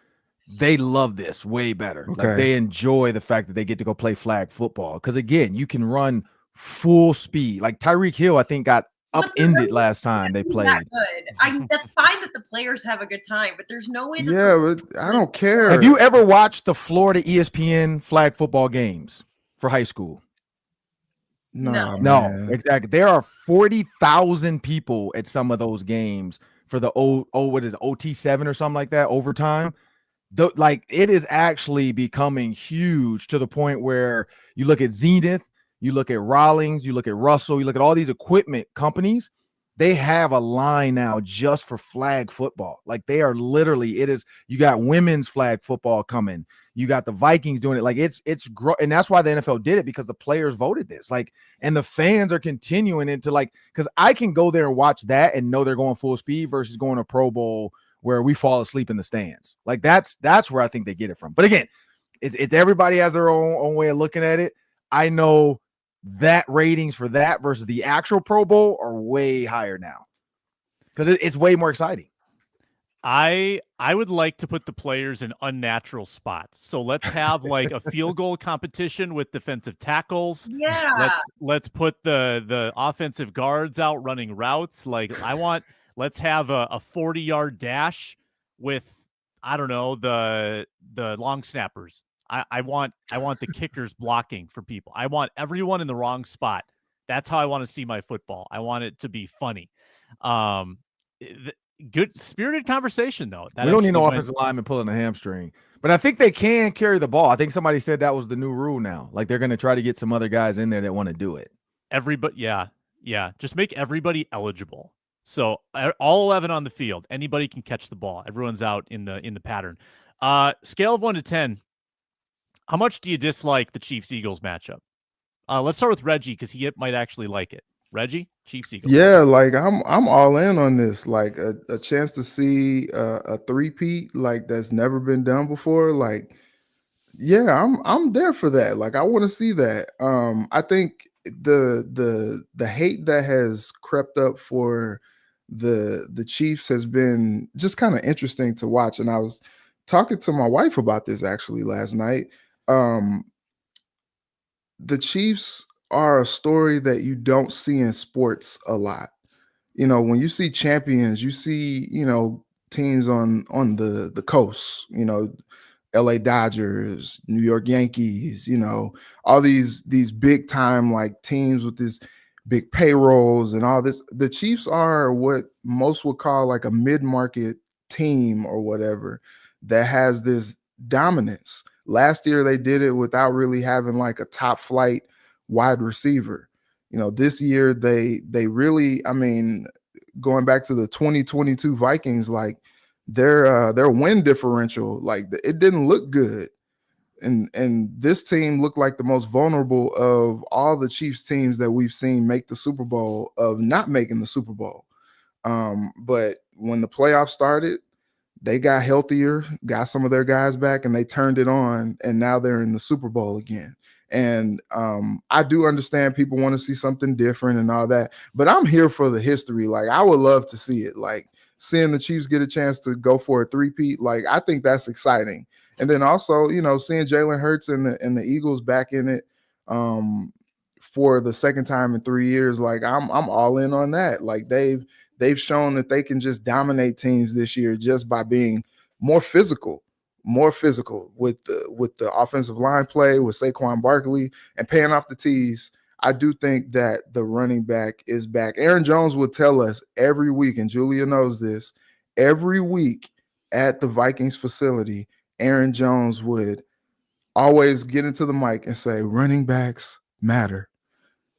they love this way better. Okay. Like they enjoy the fact that they get to go play flag football. Because again, you can run full speed. Like Tyreek Hill, I think, got upended last time they played. That good. That's fine that the players have a good time, but there's no way. But I don't care. Have you ever watched the Florida ESPN flag football games for high school? No, exactly. There are 40,000 people at some of those games for the what is it, OT7 or something like that, overtime. Like it is actually becoming huge to the point where you look at Zenith, you look at Rawlings, you look at Russell, you look at all these equipment companies. they have a line now just for flag football. Like they are literally, you got women's flag football coming. You got the Vikings doing it. Like it's and that's why the NFL did it, because the players voted this. Like, and the fans are continuing into because I can go there and watch that and know they're going full speed versus going to Pro Bowl where we fall asleep in the stands. Like that's where I think they get it from. But again, it's everybody has their own way of looking at it. I know that ratings for that versus the actual Pro Bowl are way higher now because it's way more exciting. I would like to put the players in unnatural spots. So let's have like a field goal competition with defensive tackles. Yeah. Let's put the offensive guards out running routes. Like let's have a 40-yard dash with, I don't know, the long snappers. I want the kickers blocking for people. I want everyone in the wrong spot. That's how I want to see my football. I want it to be funny. Good spirited conversation though. We don't need no offensive lineman pulling a hamstring, but I think they can carry the ball. I think somebody said that was the new rule now. Like they're going to try to get some other guys in there that want to do it. Everybody, yeah. Just make everybody eligible. So all 11 on the field, anybody can catch the ball. Everyone's out in the pattern. Scale of 1 to 10. How much do you dislike the Chiefs-Eagles matchup? Let's start with Reggie because he might actually like it. Reggie, Chiefs-Eagles. Yeah, like I'm all in on this. Like a chance to see a three-peat like that's never been done before. Like, yeah, I'm there for that. Like I want to see that. I think the hate that has crept up for the Chiefs has been just kind of interesting to watch. And I was talking to my wife about this actually last night. The Chiefs are a story that you don't see in sports a lot. You know, when you see champions, you see, teams on the coast, LA Dodgers, New York Yankees, all these big time like teams with this big payrolls and all this. The Chiefs are what most would call like a mid-market team or whatever that has this dominance. Last year they did it without really having like a top flight wide receiver. This year they really, going back to the 2022 Vikings, like their win differential, like it didn't look good. And this team looked like the most vulnerable of all the Chiefs teams that we've seen make the Super Bowl of not making the Super Bowl. But when the playoffs started, they got healthier, got some of their guys back, and they turned it on, and now they're in the Super Bowl again. And I do understand people want to see something different and all that, but I'm here for the history. Like I would love to see it, like seeing the Chiefs get a chance to go for a three-peat. Like I think that's exciting. And then also, seeing Jalen Hurts and the Eagles back in it for the second time in 3 years, like I'm all in on that. Like they've shown that they can just dominate teams this year just by being more physical with the offensive line play with Saquon Barkley and paying off the tees. I do think that the running back is back. Aaron Jones would tell us every week, and Julia knows this, every week at the Vikings facility, Aaron Jones would always get into the mic and say, running backs matter.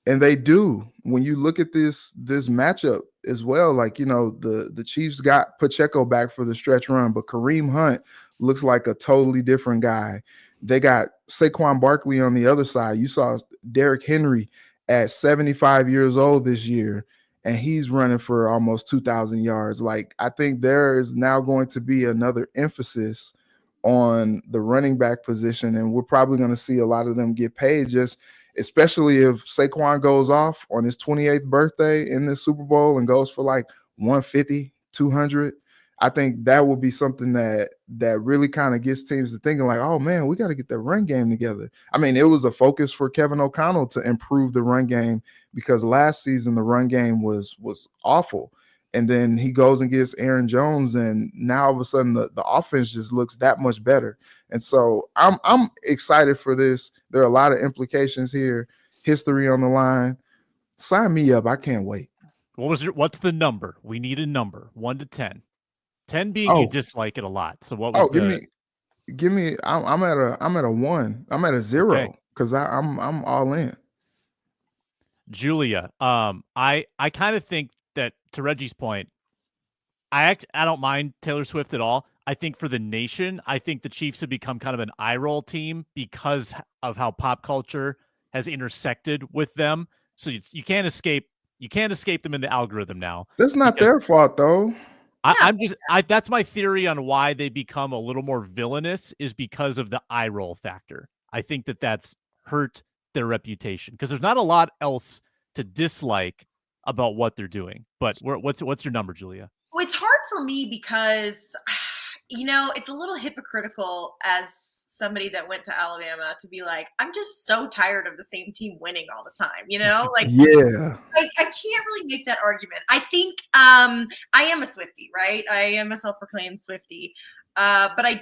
And they do. When you look at this matchup as well, like, the Chiefs got Pacheco back for the stretch run, but Kareem Hunt looks like a totally different guy. They got Saquon Barkley on the other side. You saw Derrick Henry at 75 years old this year, and he's running for almost 2,000 yards. Like, I think there is now going to be another emphasis on the running back position, and we're probably going to see a lot of them get paid, just especially if Saquon goes off on his 28th birthday in this Super Bowl and goes for like 150, 200. I think that will be something that really kind of gets teams to thinking like, oh man, we got to get the run game together. It was a focus for Kevin O'Connell to improve the run game because last season the run game was awful. And then he goes and gets Aaron Jones, and now all of a sudden the offense just looks that much better. And so I'm excited for this. There are a lot of implications here, history on the line. Sign me up. I can't wait. What's the number? We need a number, 1 to 10. 10 being you dislike it a lot. So what was give me I'm at a 1. I'm at a 0 because I'm all in. Julia, I kind of think that, to Reggie's point, I don't mind Taylor Swift at all. I think for the nation, I think the Chiefs have become kind of an eye roll team because of how pop culture has intersected with them. So you can't escape them in the algorithm now. That's not their fault, though. That's my theory on why they become a little more villainous is because of the eye roll factor. I think that's hurt their reputation because there's not a lot else to dislike about what they're doing. But what's your number, Julia? Well, it's hard for me because, it's a little hypocritical as somebody that went to Alabama to be like, I'm just so tired of the same team winning all the time, Like, yeah. I can't really make that argument. I think I am a Swiftie, right? I am a self-proclaimed Swiftie. But I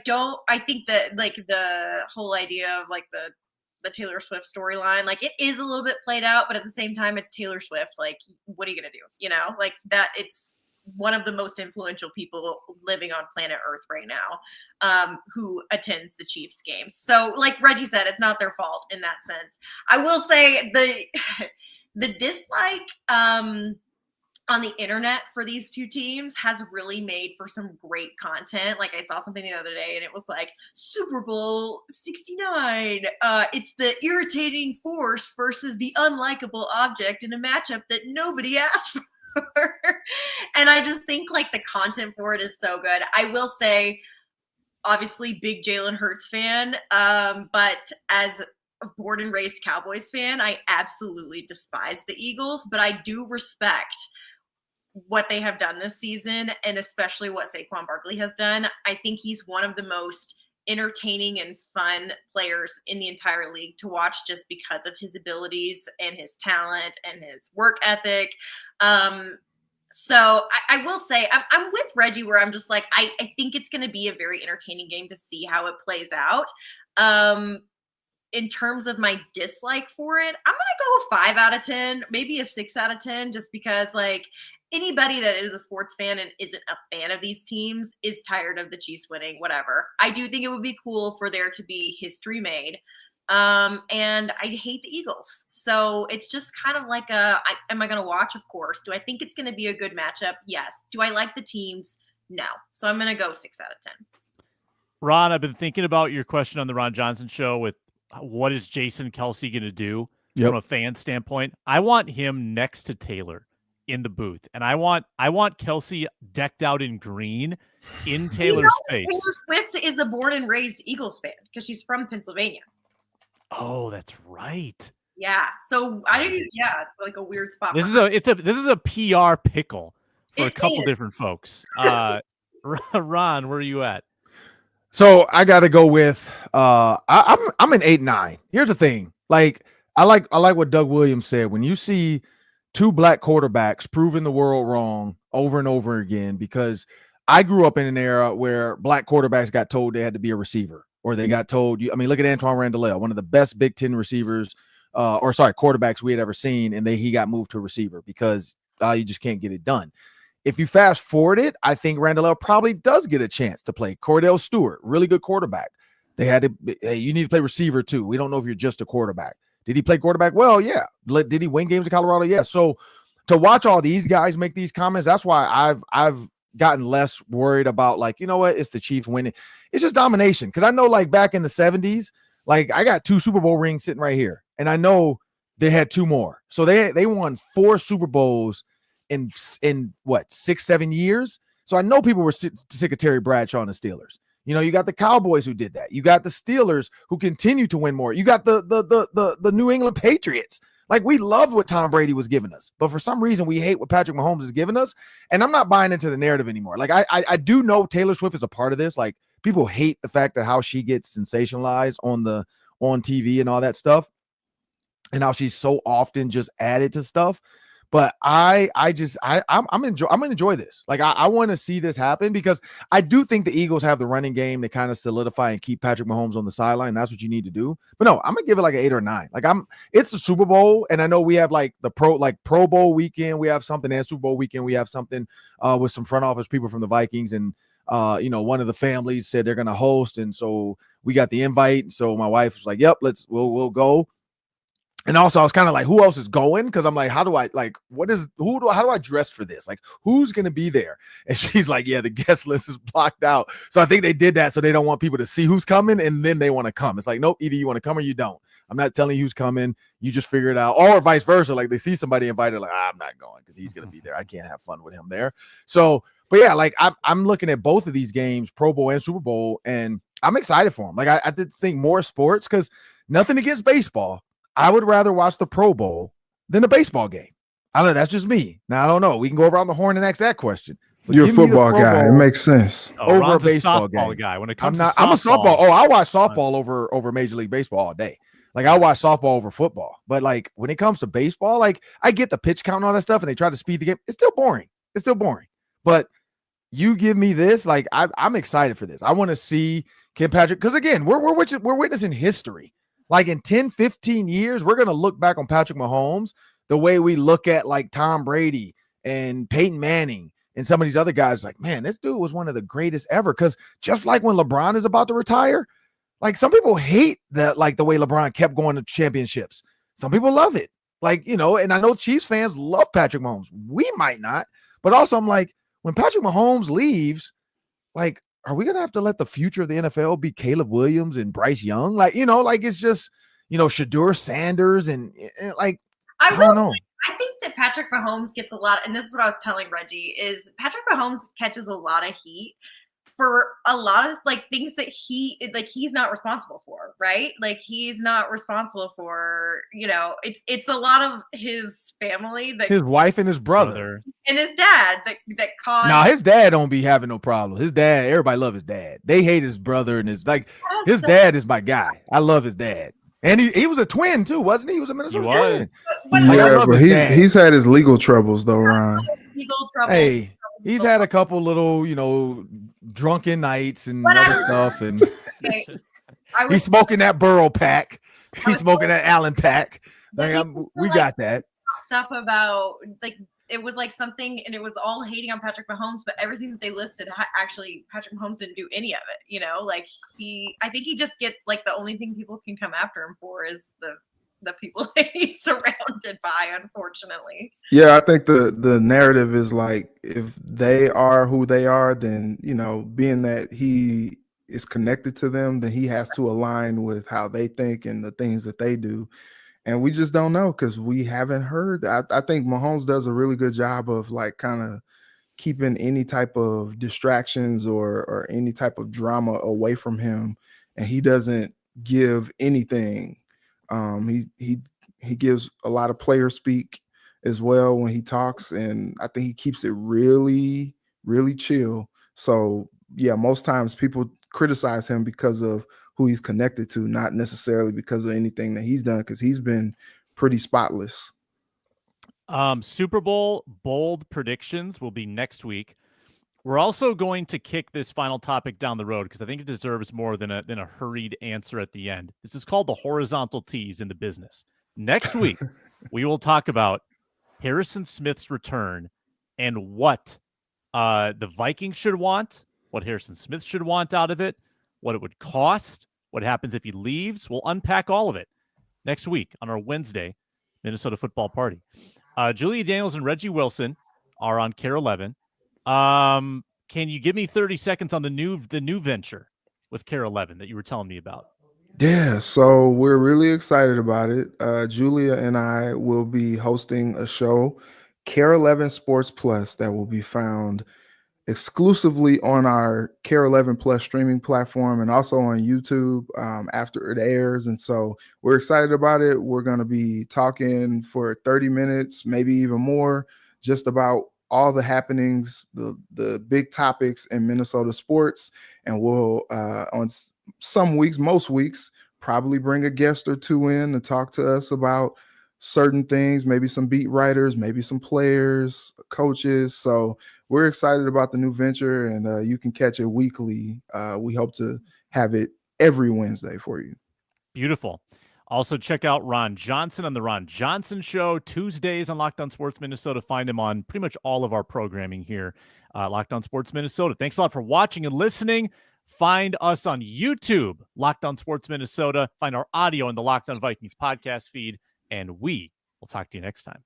think that, like, the whole idea of, like, the Taylor Swift storyline, like, it is a little bit played out, but at the same time, it's Taylor Swift. Like, what are you going to do? Like that, it's one of the most influential people living on planet Earth right now, who attends the Chiefs games. So like Reggie said, it's not their fault in that sense. I will say the dislike, on the internet for these two teams has really made for some great content. Like I saw something the other day and it was like Super Bowl 69. It's the irritating force versus the unlikable object in a matchup that nobody asked for. And I just think like the content for it is so good. I will say, obviously big Jalen Hurts fan. But as a born and raised Cowboys fan, I absolutely despise the Eagles, but I do respect what they have done this season, and especially what Saquon Barkley has done. I think he's one of the most entertaining and fun players in the entire league to watch just because of his abilities and his talent and his work ethic. So I will say I'm with Reggie where I'm just like, I think it's going to be a very entertaining game to see how it plays out. In terms of my dislike for it, I'm going to go a 5 out of 10, maybe a 6 out of 10, just because like anybody that is a sports fan and isn't a fan of these teams is tired of the Chiefs winning, whatever. I do think it would be cool for there to be history made. And I hate the Eagles. So it's just kind of like am I going to watch? Of course. Do I think it's going to be a good matchup? Yes. Do I like the teams? No. So I'm going to go 6 out of 10. Ron, I've been thinking about your question on the Ron Johnson show with what is Jason Kelce going to do from a fan standpoint. I want him next to Taylor in the booth, and I want Kelce decked out in green in Taylor's face. Taylor Swift is a born and raised Eagles fan because she's from Pennsylvania. Oh, that's right. Yeah. So it's like a weird spot. This is a PR pickle for a couple different folks. Ron, where are you at? So I got to go with I'm an 8-9. Here's the thing. Like I like what Doug Williams said. When you see two black quarterbacks proving the world wrong over and over again, because I grew up in an era where black quarterbacks got told they had to be a receiver, or they got told, look at Antoine Randall, one of the best Big Ten receivers, quarterbacks we had ever seen, and he got moved to a receiver because you just can't get it done. If you fast forward it, I think Randall probably does get a chance to play. Cordell Stewart, really good quarterback. They had to, hey, you need to play receiver too. We don't know if you're just a quarterback. Did he play quarterback? Well, yeah. Did he win games in Colorado? Yeah. So to watch all these guys make these comments, that's why I've gotten less worried about, like, you know what, it's the Chiefs winning. It's just domination. Because I know, like, back in the 70s, like, I got 2 Super Bowl rings sitting right here. And I know they had 2 more. So they won 4 Super Bowls in what, 6-7 years. So I know people were sick of Terry Bradshaw and the Steelers. You got the Cowboys who did that. You got the Steelers who continue to win more. You got the New England Patriots. Like, we loved what Tom Brady was giving us, but for some reason we hate what Patrick Mahomes is giving us. And I'm not buying into the narrative anymore. Like, I do know Taylor Swift is a part of this. Like, people hate the fact that how she gets sensationalized on TV and all that stuff, and how she's so often just added to stuff. But I'm gonna enjoy this. Like, I want to see this happen because I do think the Eagles have the running game to kind of solidify and keep Patrick Mahomes on the sideline. That's what you need to do. But no, I'm gonna give it like an 8 or 9. Like, it's the Super Bowl, and I know we have like the Pro Bowl weekend. We have something, and Super Bowl weekend we have something with some front office people from the Vikings, and one of the families said they're gonna host, and so we got the invite. So my wife was like, "Yep, we'll go." And also, I was kind of like, who else is going? Because I'm like, how do I dress for this? Like, who's going to be there? And she's like, yeah, the guest list is blocked out. So I think they did that so they don't want people to see who's coming, and then they want to come. It's like, nope, either you want to come or you don't. I'm not telling you who's coming. You just figure it out. Or vice versa. Like, they see somebody invited, like, I'm not going because he's going to be there. I can't have fun with him there. So, but yeah, like, I'm looking at both of these games, Pro Bowl and Super Bowl, and I'm excited for them. Like, I did think more sports, because nothing against baseball. I would rather watch the Pro Bowl than a baseball game. I don't know. That's just me. Now, I don't know. We can go around the horn and ask that question. But you're a football guy. It makes sense. Over Ron's a baseball guy. When it comes I'm a softball. Oh, I watch softball over Major League Baseball all day. Like, I watch softball over football. But like, when it comes to baseball, like, I get the pitch count and all that stuff, and they try to speed the game. It's still boring. But you give me this, like, I'm excited for this. I want to see Kim Patrick, because again, we're witnessing history. Like, in 10, 15 years, we're going to look back on Patrick Mahomes the way we look at like Tom Brady and Peyton Manning and some of these other guys. Like, man, this dude was one of the greatest ever. Because just like when LeBron is about to retire, like, some people hate that, like, the way LeBron kept going to championships. Some people love it. Like, you know, and I know Chiefs fans love Patrick Mahomes. We might not. But also, I'm like, when Patrick Mahomes leaves, like, are we going to have to let the future of the NFL be Caleb Williams and Bryce Young? Like, you know, like, it's just, you know, Shedeur Sanders and like, I don't know. I think that Patrick Mahomes gets a lot, and this is what I was telling Reggie, is Patrick Mahomes catches a lot of heat for a lot of like things that he's not responsible for, right? Like, he's not responsible for, you know, it's a lot of his family, that his wife and his brother and his dad that caused. Now, his dad don't be having no problem. His dad, everybody love his dad. They hate his brother, and his dad is my guy. I love his dad. And he was a twin too, wasn't he? He was a Minnesota twin. Yeah, but he's had his legal troubles though, Ron. Legal troubles. Hey, he's had a couple little, you know, drunken nights and other stuff, and he's smoking that Burrow pack. He's smoking that Allen pack. Like, we got that stuff about, like, it was like something, and it was all hating on Patrick Mahomes, but everything that they listed, actually, Patrick Mahomes didn't do any of it. You know, like, I think he just gets, like, the only thing people can come after him for is the people that he's surrounded by, unfortunately. Yeah, I think the narrative is like, if they are who they are, then, you know, being that he is connected to them, then he has to align with how they think and the things that they do. And we just don't know, because we haven't heard. I think Mahomes does a really good job of, like, kind of keeping any type of distractions or any type of drama away from him, and he doesn't give anything. He gives a lot of player speak as well when he talks, and I think he keeps it really, really chill. So yeah, most times people criticize him because of who he's connected to, not necessarily because of anything that he's done, because he's been pretty spotless. Super Bowl bold predictions will be next week. We're also going to kick this final topic down the road because I think it deserves more than a hurried answer at the end. This is called the horizontal tease in the business. Next week, we will talk about Harrison Smith's return and what the Vikings should want, what Harrison Smith should want out of it, what it would cost, what happens if he leaves. We'll unpack all of it next week on our Wednesday Minnesota football party. Julia Daniels and Reggie Wilson are on Care 11. Can you give me 30 seconds on the new venture with Care 11 that you were telling me about? Yeah, so we're really excited about it. Julia and I will be hosting a show, Care 11 Sports Plus, that will be found exclusively on our Care 11 Plus streaming platform and also on YouTube after it airs. And so we're excited about it. We're going to be talking for 30 minutes, maybe even more, just about all the happenings, the big topics in Minnesota sports. And we'll, on some weeks, most weeks, probably bring a guest or two in to talk to us about certain things, maybe some beat writers, maybe some players, coaches. So we're excited about the new venture, and you can catch it weekly. We hope to have it every Wednesday for you. Beautiful. Also, check out Ron Johnson on The Ron Johnson Show, Tuesdays on Locked On Sports Minnesota. Find him on pretty much all of our programming here, Locked On Sports Minnesota. Thanks a lot for watching and listening. Find us on YouTube, Locked On Sports Minnesota. Find our audio in the Locked On Vikings podcast feed. and we will talk to you next time.